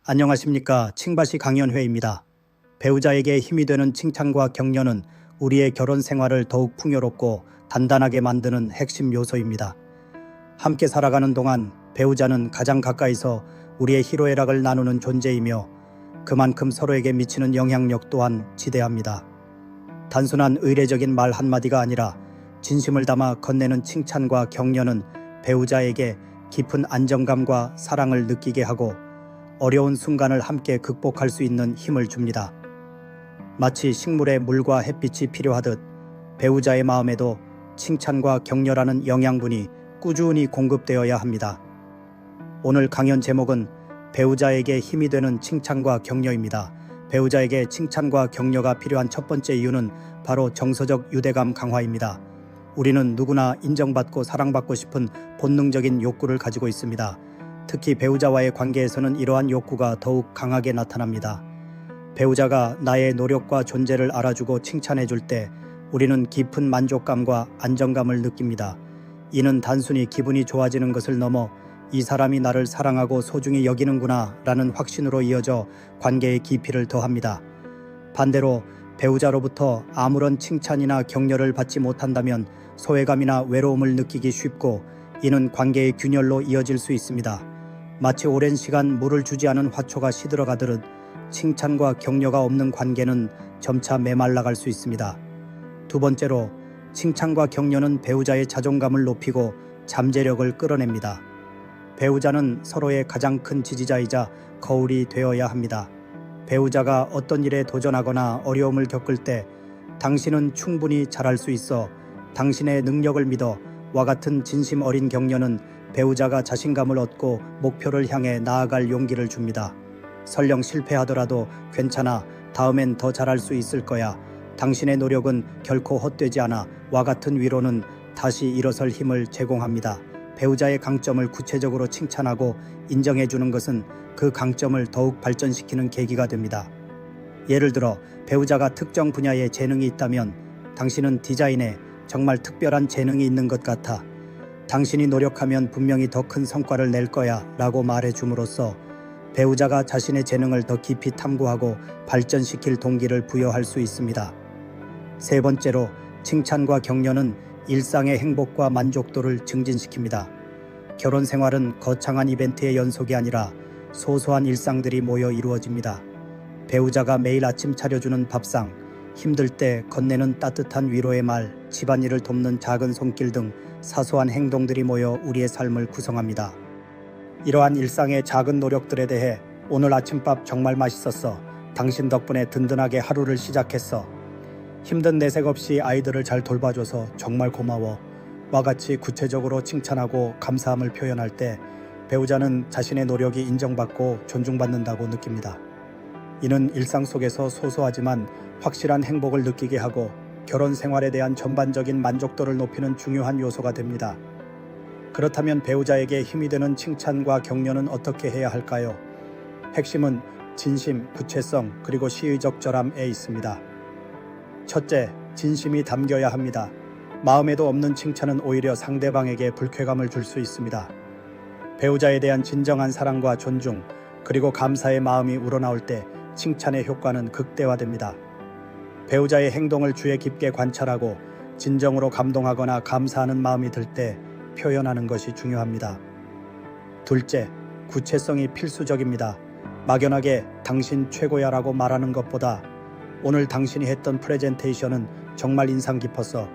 안녕하십니까. 칭바시 강연회입니다. 배우자에게 힘이 되는 칭찬과 격려는 우리의 결혼 생활을 더욱 풍요롭고 단단하게 만드는 핵심 요소입니다. 함께 살아가는 동안 배우자는 가장 가까이서 우리의 희로애락을 나누는 존재이며 그만큼 서로에게 미치는 영향력 또한 지대합니다. 단순한 의례적인 말 한마디가 아니라 진심을 담아 건네는 칭찬과 격려는 배우자에게 깊은 안정감과 사랑을 느끼게 하고 어려운 순간을 함께 극복할 수 있는 힘을 줍니다. 마치 식물에 물과 햇빛이 필요하듯 배우자의 마음에도 칭찬과 격려라는 영양분이 꾸준히 공급되어야 합니다. 오늘 강연 제목은 배우자에게 힘이 되는 칭찬과 격려입니다. 배우자에게 칭찬과 격려가 필요한 첫 번째 이유는 바로 정서적 유대감 강화입니다. 우리는 누구나 인정받고 사랑받고 싶은 본능적인 욕구를 가지고 있습니다. 특히 배우자와의 관계에서는 이러한 욕구가 더욱 강하게 나타납니다. 배우자가 나의 노력과 존재를 알아주고 칭찬해줄 때 우리는 깊은 만족감과 안정감을 느낍니다. 이는 단순히 기분이 좋아지는 것을 넘어 이 사람이 나를 사랑하고 소중히 여기는구나 라는 확신으로 이어져 관계의 깊이를 더합니다. 반대로 배우자로부터 아무런 칭찬이나 격려를 받지 못한다면 소외감이나 외로움을 느끼기 쉽고 이는 관계의 균열로 이어질 수 있습니다. 마치 오랜 시간 물을 주지 않은 화초가 시들어가듯 칭찬과 격려가 없는 관계는 점차 메말라갈 수 있습니다. 두 번째로 칭찬과 격려는 배우자의 자존감을 높이고 잠재력을 끌어냅니다. 배우자는 서로의 가장 큰 지지자이자 거울이 되어야 합니다. 배우자가 어떤 일에 도전하거나 어려움을 겪을 때 당신은 충분히 잘할 수 있어, 당신의 능력을 믿어 와 같은 진심 어린 격려는 배우자가 자신감을 얻고 목표를 향해 나아갈 용기를 줍니다. 설령 실패하더라도 괜찮아, 다음엔 더 잘할 수 있을 거야, 당신의 노력은 결코 헛되지 않아 와 같은 위로는 다시 일어설 힘을 제공합니다. 배우자의 강점을 구체적으로 칭찬하고 인정해주는 것은 그 강점을 더욱 발전시키는 계기가 됩니다. 예를 들어 배우자가 특정 분야에 재능이 있다면 당신은 디자인에 정말 특별한 재능이 있는 것 같아, 당신이 노력하면 분명히 더 큰 성과를 낼 거야 라고 말해줌으로써 배우자가 자신의 재능을 더 깊이 탐구하고 발전시킬 동기를 부여할 수 있습니다. 세 번째로 칭찬과 격려는 일상의 행복과 만족도를 증진시킵니다. 결혼 생활은 거창한 이벤트의 연속이 아니라 소소한 일상들이 모여 이루어집니다. 배우자가 매일 아침 차려주는 밥상, 힘들 때 건네는 따뜻한 위로의 말, 집안일을 돕는 작은 손길 등 사소한 행동들이 모여 우리의 삶을 구성합니다. 이러한 일상의 작은 노력들에 대해 오늘 아침밥 정말 맛있었어, 당신 덕분에 든든하게 하루를 시작했어, 힘든 내색 없이 아이들을 잘 돌봐줘서 정말 고마워 와 같이 구체적으로 칭찬하고 감사함을 표현할 때 배우자는 자신의 노력이 인정받고 존중받는다고 느낍니다. 이는 일상 속에서 소소하지만 확실한 행복을 느끼게 하고 결혼 생활에 대한 전반적인 만족도를 높이는 중요한 요소가 됩니다. 그렇다면 배우자에게 힘이 되는 칭찬과 격려는 어떻게 해야 할까요? 핵심은 진심, 구체성, 그리고 시의적절함에 있습니다. 첫째, 진심이 담겨야 합니다. 마음에도 없는 칭찬은 오히려 상대방에게 불쾌감을 줄 수 있습니다. 배우자에 대한 진정한 사랑과 존중, 그리고 감사의 마음이 우러나올 때 칭찬의 효과는 극대화됩니다. 배우자의 행동을 주의 깊게 관찰하고 진정으로 감동하거나 감사하는 마음이 들 때 표현하는 것이 중요합니다. 둘째, 구체성이 필수적입니다. 막연하게 당신 최고야 라고 말하는 것보다 오늘 당신이 했던 프레젠테이션은 정말 인상 깊었어,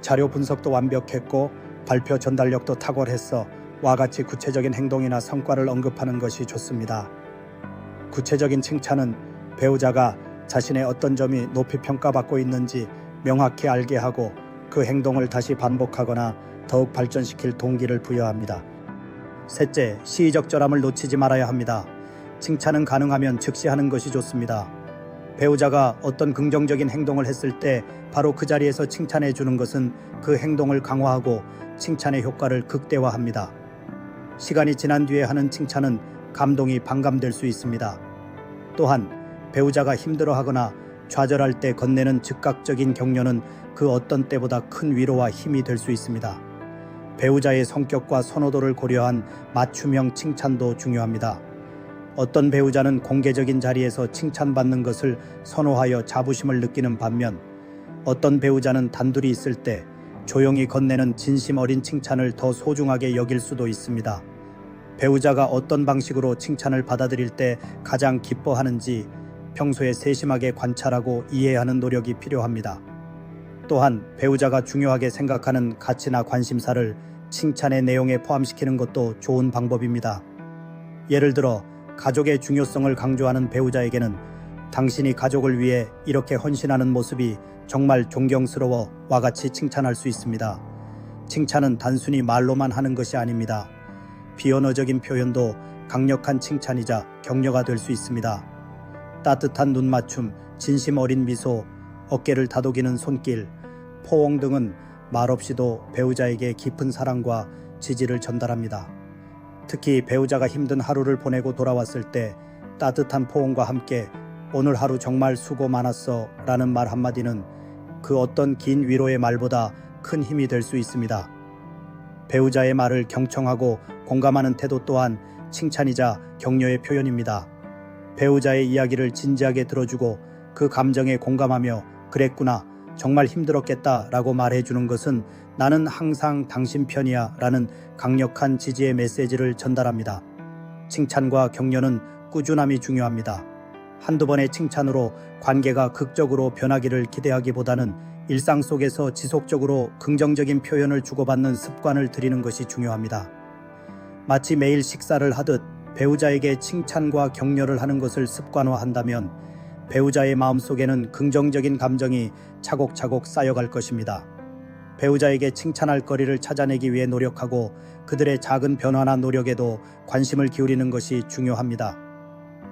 자료 분석도 완벽했고 발표 전달력도 탁월했어 와 같이 구체적인 행동이나 성과를 언급하는 것이 좋습니다. 구체적인 칭찬은 배우자가 자신의 어떤 점이 높이 평가받고 있는지 명확히 알게 하고 그 행동을 다시 반복하거나 더욱 발전시킬 동기를 부여합니다. 셋째, 시의적절함을 놓치지 말아야 합니다. 칭찬은 가능하면 즉시 하는 것이 좋습니다. 배우자가 어떤 긍정적인 행동을 했을 때 바로 그 자리에서 칭찬해 주는 것은 그 행동을 강화하고 칭찬의 효과를 극대화합니다. 시간이 지난 뒤에 하는 칭찬은 감동이 반감될 수 있습니다. 또한 배우자가 힘들어하거나 좌절할 때 건네는 즉각적인 격려는 그 어떤 때보다 큰 위로와 힘이 될 수 있습니다. 배우자의 성격과 선호도를 고려한 맞춤형 칭찬도 중요합니다. 어떤 배우자는 공개적인 자리에서 칭찬받는 것을 선호하여 자부심을 느끼는 반면 어떤 배우자는 단둘이 있을 때 조용히 건네는 진심 어린 칭찬을 더 소중하게 여길 수도 있습니다. 배우자가 어떤 방식으로 칭찬을 받아들일 때 가장 기뻐하는지 평소에 세심하게 관찰하고 이해하는 노력이 필요합니다. 또한 배우자가 중요하게 생각하는 가치나 관심사를 칭찬의 내용에 포함시키는 것도 좋은 방법입니다. 예를 들어 가족의 중요성을 강조하는 배우자에게는 당신이 가족을 위해 이렇게 헌신하는 모습이 정말 존경스러워와 같이 칭찬할 수 있습니다. 칭찬은 단순히 말로만 하는 것이 아닙니다. 비언어적인 표현도 강력한 칭찬이자 격려가 될 수 있습니다. 따뜻한 눈맞춤, 진심 어린 미소, 어깨를 다독이는 손길, 포옹 등은 말없이도 배우자에게 깊은 사랑과 지지를 전달합니다. 특히 배우자가 힘든 하루를 보내고 돌아왔을 때 따뜻한 포옹과 함께 오늘 하루 정말 수고 많았어 라는 말 한마디는 그 어떤 긴 위로의 말보다 큰 힘이 될 수 있습니다. 배우자의 말을 경청하고 공감하는 태도 또한 칭찬이자 격려의 표현입니다. 배우자의 이야기를 진지하게 들어주고 그 감정에 공감하며 그랬구나, 정말 힘들었겠다 라고 말해주는 것은 나는 항상 당신 편이야 라는 강력한 지지의 메시지를 전달합니다. 칭찬과 격려는 꾸준함이 중요합니다. 한두 번의 칭찬으로 관계가 극적으로 변하기를 기대하기보다는 일상 속에서 지속적으로 긍정적인 표현을 주고받는 습관을 들이는 것이 중요합니다. 마치 매일 식사를 하듯 배우자에게 칭찬과 격려를 하는 것을 습관화한다면 배우자의 마음속에는 긍정적인 감정이 차곡차곡 쌓여갈 것입니다. 배우자에게 칭찬할 거리를 찾아내기 위해 노력하고 그들의 작은 변화나 노력에도 관심을 기울이는 것이 중요합니다.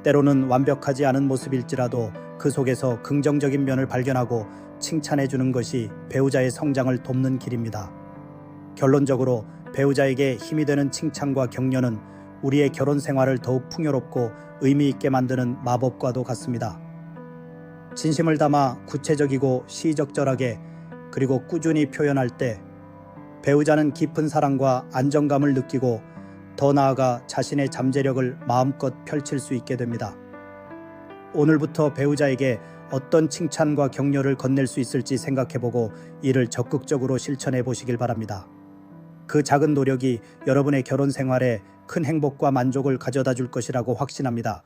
때로는 완벽하지 않은 모습일지라도 그 속에서 긍정적인 면을 발견하고 칭찬해 주는 것이 배우자의 성장을 돕는 길입니다. 결론적으로 배우자에게 힘이 되는 칭찬과 격려는 우리의 결혼 생활을 더욱 풍요롭고 의미 있게 만드는 마법과도 같습니다. 진심을 담아 구체적이고 시적절하게 그리고 꾸준히 표현할 때 배우자는 깊은 사랑과 안정감을 느끼고 더 나아가 자신의 잠재력을 마음껏 펼칠 수 있게 됩니다. 오늘부터 배우자에게 어떤 칭찬과 격려를 건넬 수 있을지 생각해보고 이를 적극적으로 실천해 보시길 바랍니다. 그 작은 노력이 여러분의 결혼 생활에 큰 행복과 만족을 가져다 줄 것이라고 확신합니다.